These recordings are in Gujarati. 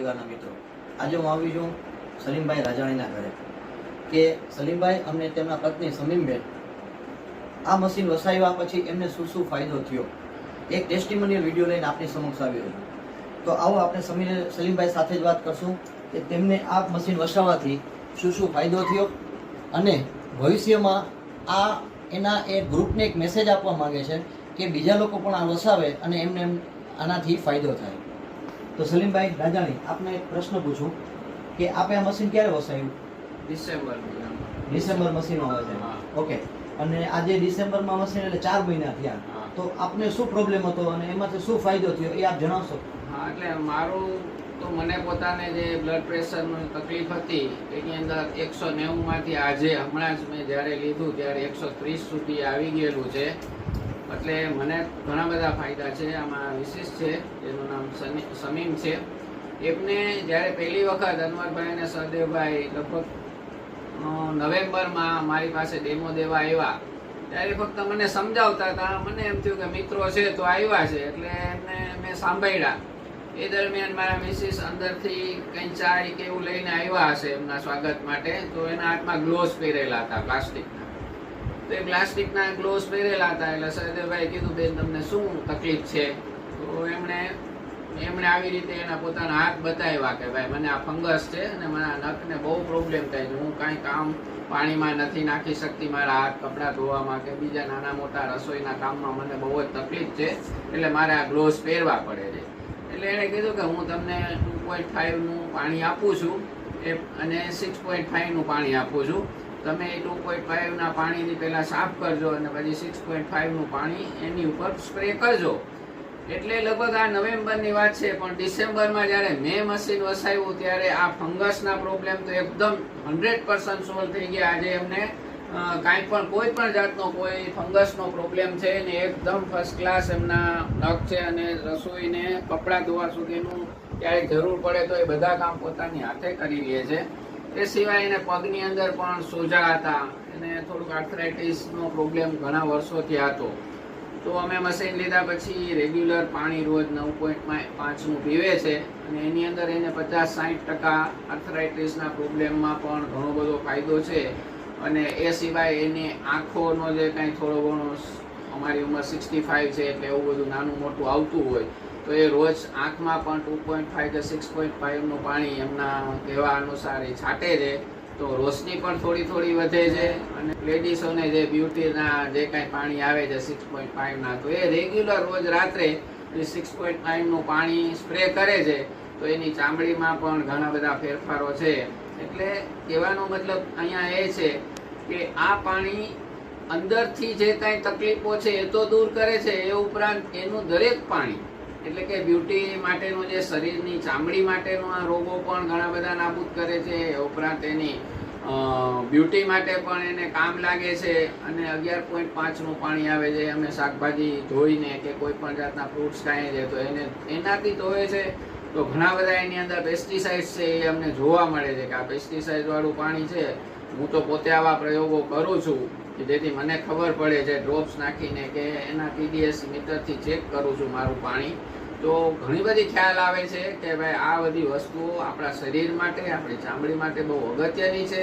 પરિવારના મિત્રો, આજે હું આવી છું સલીમભાઈ રાજાણીના ઘરે કે સલીમભાઈ અમને તેમના પત્ની સમીમબેન આ મશીન વસાવ્યા પછી એમને શું શું ફાયદો થયો, એક ટેસ્ટિમોનિયલ વિડીયો લઈને આપની સમક્ષ આવ્યો છું. તો આવો આપણે સલીમભાઈ સાથે જ વાત કરશું કે તેમને આ મશીન વસાવવાથી શું શું ફાયદો થયો અને ભવિષ્યમાં આ એના એક ગ્રુપને એક મેસેજ આપવા માંગે છે કે બીજા લોકો પણ આ વસાવે અને એમને આનાથી ફાયદો થાય. તો સલીમભાઈ રાજાણી, આપને એક પ્રશ્ન પૂછું કે આપે આ મશીન ક્યારે વસાવ્યું? ડિસેમ્બર મશીન આવે છે. ઓકે, અને આજે ડિસેમ્બરમાં મશીન એટલે 4 મહિના થયા. તો આપને શું પ્રોબ્લેમ હતો અને એમાંથી શું ફાયદો થયો એ આપ જણાવશો? હા, એટલે મારું તો મને પોતાને જે બ્લડ પ્રેશરની તકલીફ હતી એની અંદર 190 માંથી આજે હમણાં જ મેં જ્યારે લીધું ત્યારે 130 સુધી આવી ગયેલું છે. એટલે મને ઘણા બધા ફાયદા છે. આમાં વિશેષ છે, એનું નામ સમીમ છે. એમને જ્યારે પહેલી વખત અનવરભાઈ અને સહદેવભાઈ લગભગ નવેમ્બરમાં મારી પાસે ડેમો દેવા આવ્યા ત્યારે ફક્ત મને સમજાવતા હતા. મને એમ થયું કે મિત્રો છે તો આવ્યા છે એટલે એમને મેં સાંભળ્યા. એ દરમિયાન મારા મિસિસ અંદરથી કંઈ ચાય કે એવું લઈને આવ્યા હશે એમના સ્વાગત માટે. તો એના હાથમાં ગ્લોવ્સ પહેરેલા હતા પ્લાસ્ટિકના. તો એ પ્લાસ્ટિકના ગ્લોવ્સ પહેરેલા હતા એટલે સહદેવભાઈ કીધું, બેન તમને શું તકલીફ છે? તો એમણે આવી રીતે એના પોતાના હાથ બતાવ્યા કે ભાઈ મને આ ફંગસ છે અને મારા નખને બહુ પ્રોબ્લેમ થાય છે. હું કાંઈ કામ પાણીમાં નથી નાખી શકતી, મારા હાથ કપડાં ધોવામાં કે બીજા નાના મોટા રસોઈના કામમાં મને બહુ જ તકલીફ છે, એટલે મારે આ ગ્લોવ્સ પહેરવા પડે છે. એટલે એણે કીધું કે હું તમને 2.5નું પાણી આપું છું અને 6.5નું પાણી આપું છું. તમે એ 2.5ના પાણીની પહેલાં સાફ કરજો અને પછી 6.5નું પાણી એની ઉપર સ્પ્રે કરજો. એટલે લગભગ આ નવેમ્બરની વાત છે, પણ ડિસેમ્બરમાં જ્યારે મેં મશીન વસાવ્યું ત્યારે આ ફંગસના પ્રોબ્લેમ તો એકદમ 100% સોલ્વ થઈ ગયા. આજે એમને કાંઈ પણ કોઈ પણ જાતનો કોઈ ફંગસનો પ્રોબ્લેમ છે ને એકદમ ફર્સ્ટ ક્લાસ એમના નખ છે અને રસોઈને કપડાં ધોવા સુધીનું ક્યારેક જરૂર પડે તો એ બધા કામ પોતાની હાથે કરી લે છે. એ સિવાય એને પગની અંદર પણ સોજા હતા, એને થોડુંક આર્થરાઇટિસનો પ્રોબ્લેમ ઘણા વર્ષોથી હતો. તો અમે મશીન લીધા પછી રેગ્યુલર પાણી રોજ 9.5નું પીવે છે અને એની અંદર એને 50-60% આર્થરાઇટિસના પ્રોબ્લેમમાં પણ ઘણો બધો ફાયદો છે. અને એ સિવાય એની આંખોનો જે કાંઈ થોડો ઘણો, અમારી ઉંમર 65 છે એટલે એવું બધું નાનું મોટું આવતું હોય તો એ રોજ આંખમાં પણ 2.5 કે 6.5નું પાણી એમના કહેવા અનુસાર એ છાંટે છે. તો રોશની પણ થોડી વધે છે. અને લેડીઝોને જે બ્યુટીના જે કાંઈ પાણી આવે છે 6.5ના, તો એ રેગ્યુલર રોજ રાત્રે 6.5નું પાણી સ્પ્રે કરે છે. તો એની ચામડીમાં પણ ઘણા બધા ફેરફારો છે. એટલે કહેવાનો મતલબ અહીંયા એ છે કે આ પાણી અંદરથી જે કાંઈ તકલીફો છે એ તો દૂર કરે છે, એ ઉપરાંત એનું દરેક પાણી એટલે કે બ્યુટી માટેનું જે શરીરની ચામડી માટેનો આ રોગો પણ ઘણા બધા નાબૂદ કરે છે. એ ઉપરાંત એની બ્યુટી માટે પણ એને કામ લાગે છે. અને 11.5નું પાણી આવે છે. અમે શાકભાજી ધોઈને કે કોઈ પણ જાતના ફ્રૂટ્સ ખાઈએ છીએ તો એનાથી ધોવે છે. તો ઘણા બધા એની અંદર પેસ્ટિસાઇડ્સ છે એ અમને જોવા મળે છે કે આ પેસ્ટિસાઇડ વાળું પાણી છે. હું તો પોતે આવા પ્રયોગો કરું છું કે જેથી મને ખબર પડે છે, ડ્રોપ્સ નાખીને કે એના TDS મીટરથી ચેક કરું છું મારું પાણી. તો ઘણી બધી ખ્યાલ આવે છે કે ભાઈ આ બધી વસ્તુઓ આપણા શરીર માટે, આપણી ચામડી માટે બહુ અગત્યની છે.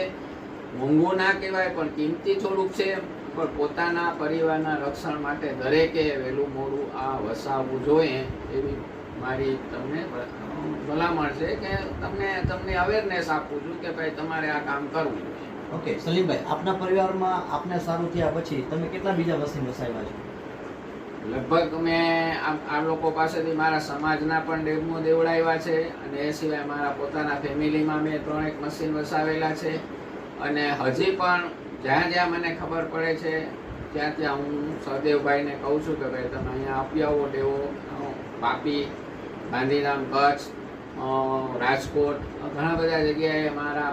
મોંઘું ના કહેવાય પણ કિંમતી થોડુંક છે, પણ પોતાના પરિવારના રક્ષણ માટે દરેકે વહેલું મોડું આ વસાવવું જોઈએ એવી મારી તમને ભલામણ છે કે તમને અવેરનેસ આપું છું કે ભાઈ તમારે આ કામ કરવું જોઈએ. ઓકે સલીમભાઈ, આપના પરિવારમાં આપને સારું થયા પછી તમે કેટલા બીજા મશીન વસાવ્યા છે? લગભગ મેં આ લોકો પાસેથી મારા સમાજના પણ ડેમો દેવડાવ્યા છે અને એ સિવાય મારા પોતાના ફેમિલીમાં મેં 3 મશીન વસાવેલા છે. અને હજી પણ જ્યાં મને ખબર પડે છે ત્યાં હું સહદેવભાઈને કહું છું કે ભાઈ તમે અહીંયા આપી આવો ડેવો. વાપી, ગાંધીધામ, કચ્છ, રાજકોટ, ઘણા બધા જગ્યાએ મારા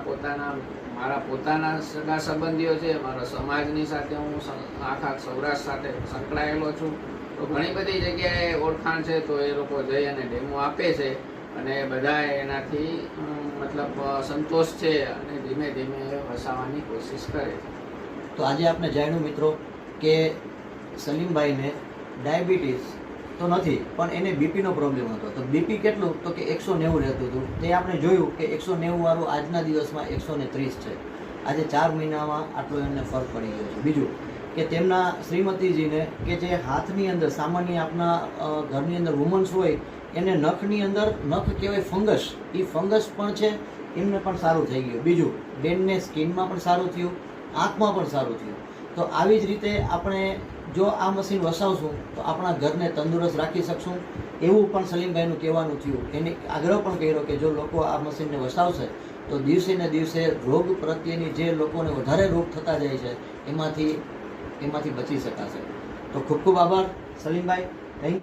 પોતાના સગા સંબંધીઓ છે. મારા સમાજની સાથે હું આખા સૌરાષ્ટ્ર સાથે સંકળાયેલો છું. તો ઘણી બધી જગ્યાએ ઓળખાણ છે. તો એ લોકો જઈ અને ડેમો આપે છે અને બધા એનાથી મતલબ સંતોષ છે અને ધીમે ધીમે વસાવવાની કોશિશ કરે છે. તો આજે આપણે જાણ્યું મિત્રો કે સલીમભાઈને ડાયાબિટીસ તો નથી, પણ એને બીપીનો પ્રોબ્લેમ હતો. તો બીપી કેટલું? તો કે 190 રહેતું હતું. તે આપણે જોયું કે 190 વાળું આજના દિવસમાં 130 છે. આજે 4 મહિનામાં આટલો એમને ફરક પડી ગયો છે. બીજું કે તેમના શ્રીમતીજીને કે જે હાથની અંદર સામાન્ય આપણા ઘરની અંદર વુમન્સ હોય એને નખની અંદર, નખ કહેવાય ફંગસ, એ ફંગસ પણ છે, એમને પણ સારું થઈ ગયું. બીજું બેનને સ્કિનમાં પણ સારું થયું, આંખમાં પણ સારું થયું. તો આવી જ રીતે આપણે જો આ મશીન વસાવશું તો આપણા ઘરને તંદુરસ્ત રાખી શકશું, એવું પણ સલીમભાઈનું કહેવાનું થયું. એને આગ્રહ પણ કર્યો કે જો લોકો આ મશીનને વસાવશે તો દિવસે ને દિવસે રોગ પ્રત્યેની જે લોકોને વધારે રોગ થતા જાય છે એમાંથી બચી શકાશે. તો ખૂબ ખૂબ આભાર સલીમભાઈ. Thank you.